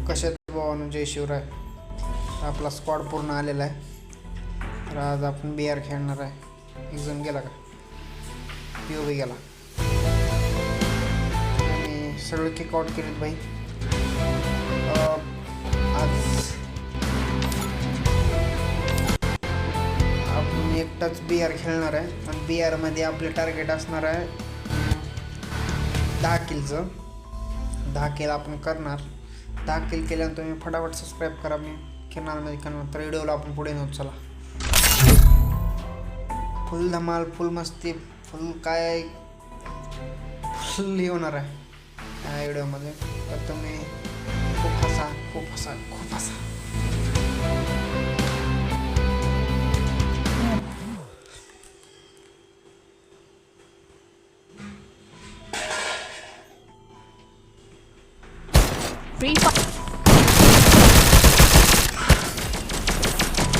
कशात भावानं जय शिवराय. आपला स्क्वॉड पूर्ण आलेला आहे. तर आज आपण BR खेळणार आहे. एक जण गेला का POV गेला आणि सगळे किकआउट केलेत भाई. आज आपण एकटाच BR खेळणार आहे आणि BR मध्ये आपले टार्गेट असणार आहे 10 किलचं. 10 किल आपण करणार. 10 किल केल्यानंतर तुम्ही फटाफट सबस्क्राईब करा. मी किनारमध्ये करणार. तर व्हिडिओला आपण पुढे नेऊ. चला, फुल धमाल, फुल मस्ती, फुल काय फुल होणार आहे या व्हिडिओमध्ये. तर तुम्ही खूप हसा, खूप हसा, खूप हसा.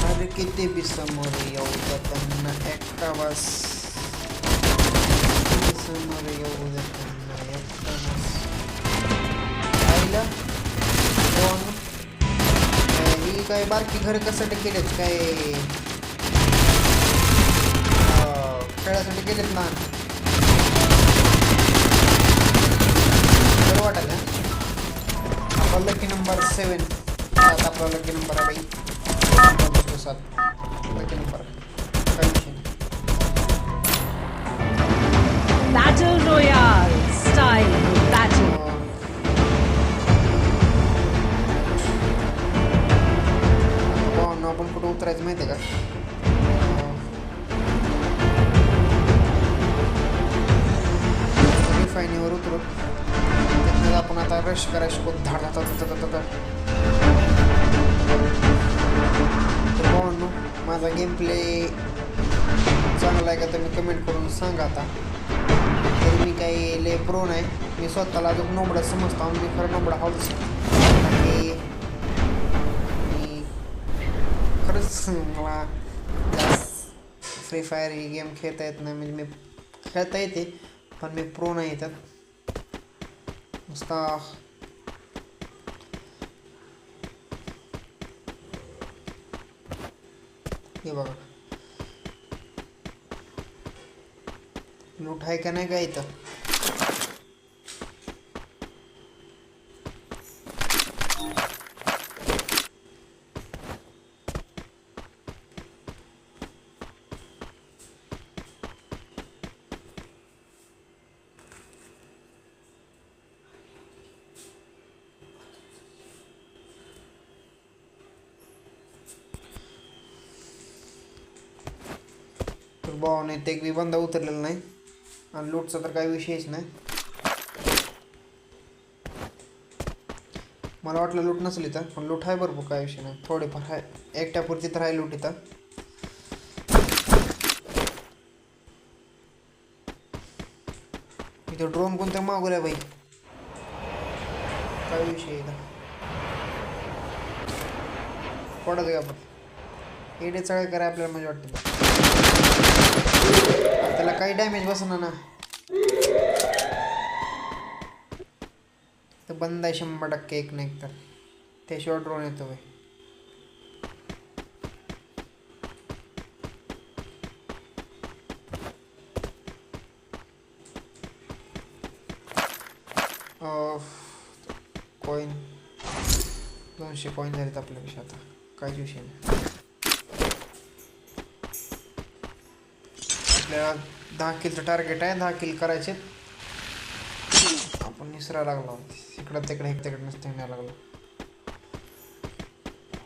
अरे किती बी समोर येऊ त्यांना एकटा बस. समोर येऊ त्यांना एकटा बस. आईला ही काय बारकी घर कशासाठी केलेत? काय खेळासाठी केलेत ना? बरं वाटत ना. आपला लकी नंबर 7. आता आपला लकी नंबर आहे बाई. 7 लकी नंबर. काय विषय नाही. Battle Royale style battle. आपण कुठं उतरायचं माहिती आहे का? रिफायनीवर उतरू. त्याच्यात आपण आता रश करायला शिकू. धाड माझा गेम प्ले चांगला आहे का तुम्ही कमेंट करून सांगा. आता तरी मी काही लय प्रो नाही. मी स्वतःला अजून नोबडा समजतो. मी खरं नोबडा हाऊस. मी खरंच मला फ्री फायर ही गेम खेळता येत नाही. म्हणजे मी खेळता येते पण मी प्रो नाही येतात. नुसता हे बघा लूट आहे का नाही का इथं? भावाने ते बी बंदा उतरलेला नाही आणि लूटचा तर काही विषयच नाही. मला वाटलं लूट नसली इथं, पण लूट आहे भरपूर. काय विषय नाही. थोडेफार आहे. एकट्यापुरती तर आहे लूट इथं. इथं ड्रोन कोणत्या मागवल्या बाई? काय विषय इथं? पडत गे आपण एडे चढ करा आपल्याला म्हणजे वाटतं. त्याला काही डॅमेज बसणार ना. तर बंद आहे 100% एक नाही तर त्याशिवाय ड्रोन येतो भाई. कॉईन 200 कॉईन झालेत आपल्यापेक्षा. आता काहीच विषय नाही. आपल्याला 10 किलचं टार्गेट आहे. 10 किल करायचे. आपण निसरा लागलो इकडं तिकडे नसते न्यायला लागलो.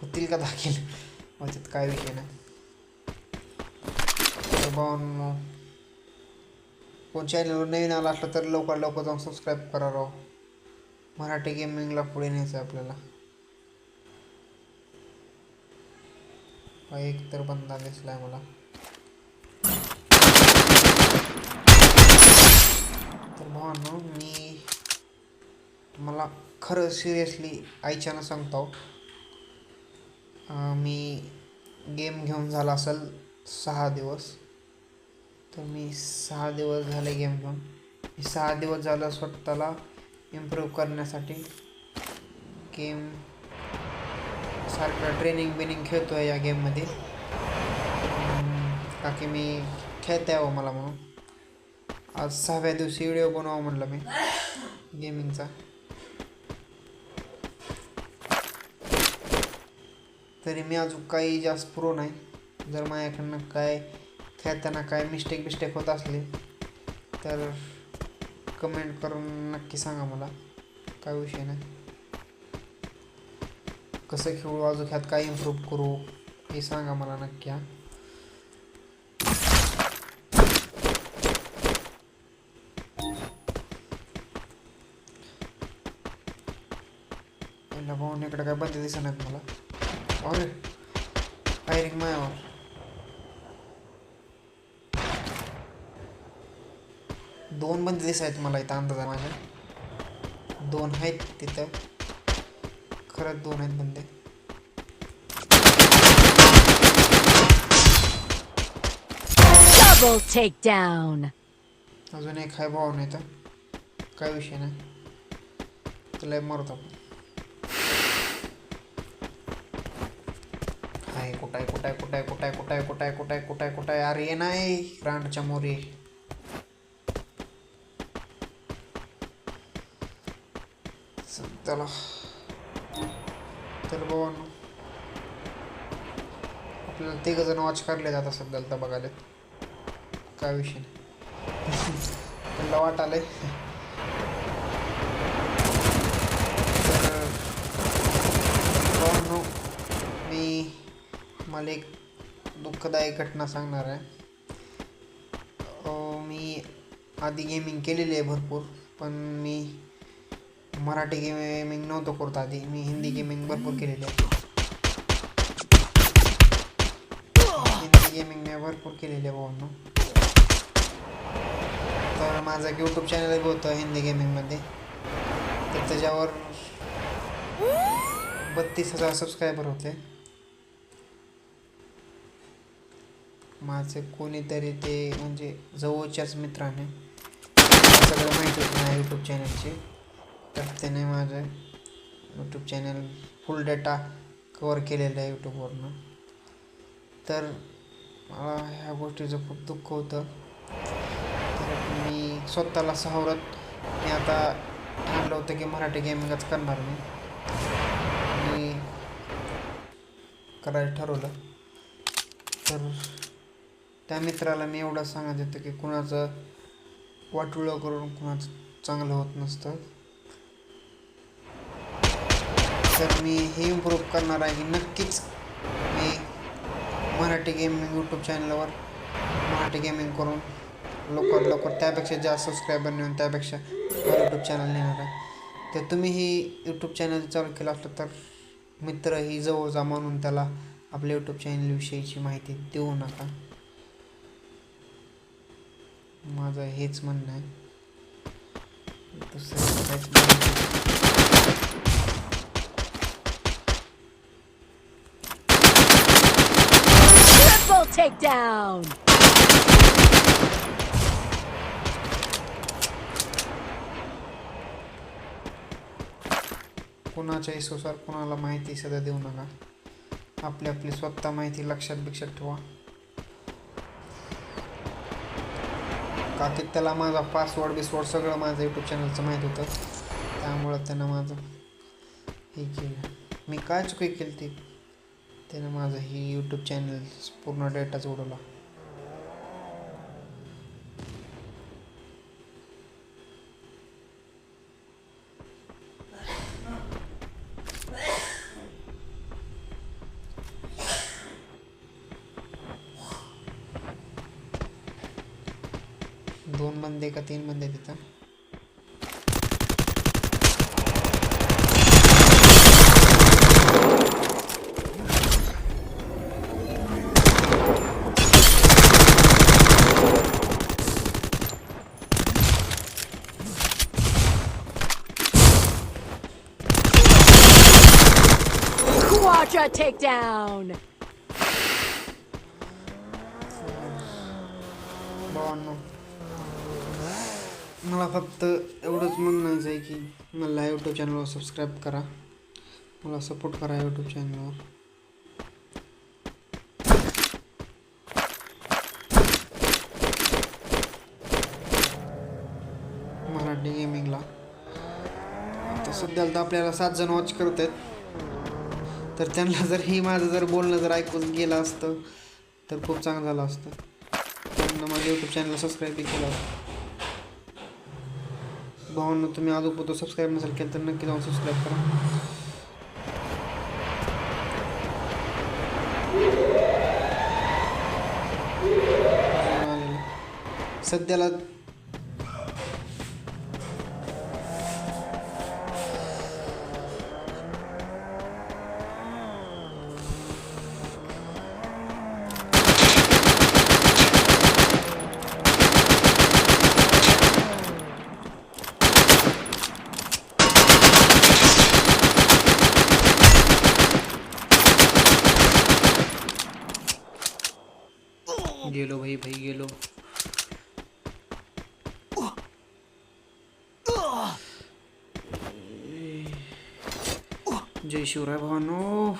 होतील का 10 किल? होतात. काय विषय नाही. भावांनो कोण चॅनलवर नवीन आला असलं तर लवकर जाऊन सबस्क्राईब करा राव. मराठी गेमिंगला पुढे न्यायचं आहे आपल्याला. एक तर बंदा दिसलाय मला. तर भावांनो मी मला खरं सिरियसली आईच्यानं सांगतो. मी गेम घेऊन झाला असेल 6 दिवस. तर मी 6 दिवस झाले गेम घेऊन. मी 6 दिवस झालं स्वतःला इम्प्रूव्ह करण्यासाठी गेम सारखं ट्रेनिंग खेळतो आहे या गेममध्ये, का की मी खेळता यावं मला म्हणून आज 6व्या दिवशी व्हिडिओ बनवावं म्हणलं मी गेमिंगचा. तरी मी अजून काही जास्त प्रो नाही. जर माझ्याकडनं काय खेळताना काय मिस्टेक होत असले तर कमेंट करून नक्की सांगा मला, काय विषय नाही. कसं खेळू अजून ह्यात काय इम्प्रूव्ह करू हे सांगा मला नक्की. पहिला भाऊन इकडे काय बंद दिसणार मला. अरे फायरिंग मायावर. दोन बंद दिसायत मला इथं अंदाजा माझ्या. 2 आहेत तिथं, खरंच 2 आहेत बंदे. Double takedown. अजून एक हाय भाऊ नाही तर काय विषय नाही, तुला मरतो. हाय कुठाय अरे ये नाही रांडच्या मोरी. चला तर भावांनो आपल्याला 3 जण वॉच करले जातात सध्याला तर बघायला, काय विषय नाही. त्याला वाट आलंय तर भावांनो मी मला एक दुःखदायक घटना सांगणार आहे. मी आधी गेमिंग केलेली आहे भरपूर, पण मी मराठी गेमिंग नव्हतं करत आधी. मी हिंदी गेमिंग भरपूर केलेली आहे. हिंदी गेमिंग मी भरपूर केलेली आहे भावांनो. तर माझं एक यूट्यूब चॅनल बी होतं हिंदी गेमिंगमध्ये, तर त्याच्यावर 32,000 सबस्क्रायबर होते. माझे कोणीतरी ते म्हणजे जवळच्याच मित्राने सगळं माहिती होतं माझ्या यूट्यूब चॅनलची, तर त्याने माझं यूट्यूब चॅनल फुल डेटा कवर केलेला आहे यूट्यूबवरनं. तर मला ह्या गोष्टीचं खूप दुःख होतं. तर मी स्वतःला सावरत मी आता ठरलं होतं की मराठी गेमिंगच करणार मी करायला ठरवलं. तर त्या मित्राला मी एवढं सांगत होतं की कुणाचं वाटोळं करून कुणाचं चांगलं होत नसतं. तर मी हे इम्प्रूव्ह करणार आहे की नक्कीच मी मराठी गेमिंग यूट्यूब चॅनलवर मराठी गेमिंग करून लवकर त्यापेक्षा जास्त सबस्क्रायबर नेऊन त्यापेक्षा यूट्यूब चॅनल नेणार आहे. तर तुम्हीही यूट्यूब चॅनल चालू केलं असलं तर मित्रही जवळचा म्हणून त्याला आपल्या यूट्यूब चॅनलविषयीची माहिती देऊ नका, माझं हेच म्हणणं आहे. दुसरं काहीच Triple takedown. कुणाच्या हिशोबावर कुणाला माहिती सध्या देऊ नका. आपली स्वतः माहिती लक्षात ठेवा. का की त्याला माझा पासवर्ड सगळं माझं यूट्यूब चॅनलचं माहीत होतं, त्यामुळं त्यानं माझं हे केलं. मी काय चुकी केली ती त्यानं माझं ही यूट्यूब चॅनल पूर्ण डेटाच उडवला. दोन बंदे का 3 बंदे तिथं. Quadra takedown. भावांनो मला फक्त एवढंच म्हणायचं आहे की मला यूट्यूब चॅनलवर सबस्क्राईब करा मला सपोर्ट करा यूट्यूब चॅनलवर. मराठी गेमिंगला आता सध्याला तर आपल्याला 7 जण वॉच करत आहेत. तर त्यांना जर ही माझं जर बोलणं जर ऐकून गेलं असतं तर खूप चांगलं झालं असतं. त्यांना माझ्या यूट्यूब चॅनलला सबस्क्राईबही केलं असतं. भावांनो, तुम्ही अजून सबस्क्राईब नसेल केलं तर नक्की जाऊन सबस्क्राईब करा. सध्याला गेलो भाई गेलो. जय शिवराय भावानो.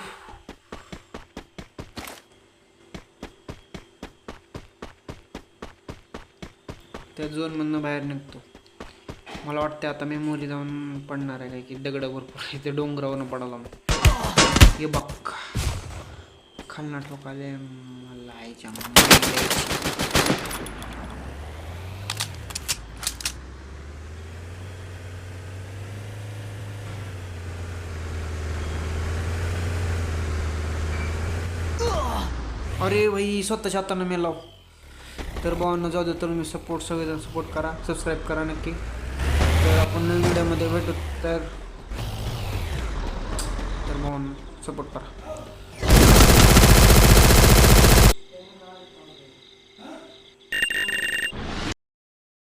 त्या झोनमधनं बाहेर निघतो. मला वाटतं आता मेमोरी जाऊन पडणार आहे काय की दगड भरपूर आहे. ते डोंगरावरून पडाला हे बघ खालना ठोकाले मला आईच्या. अरे भाई स्वतःच्या हातानं मेलाव. तर भावांना जाऊ दे. तर मी सगळेजण सपोर्ट करा, सबस्क्राईब करा नक्की. तर आपण नवीन व्हिडिओमध्ये भेटू. तर भावांना सपोर्ट करा.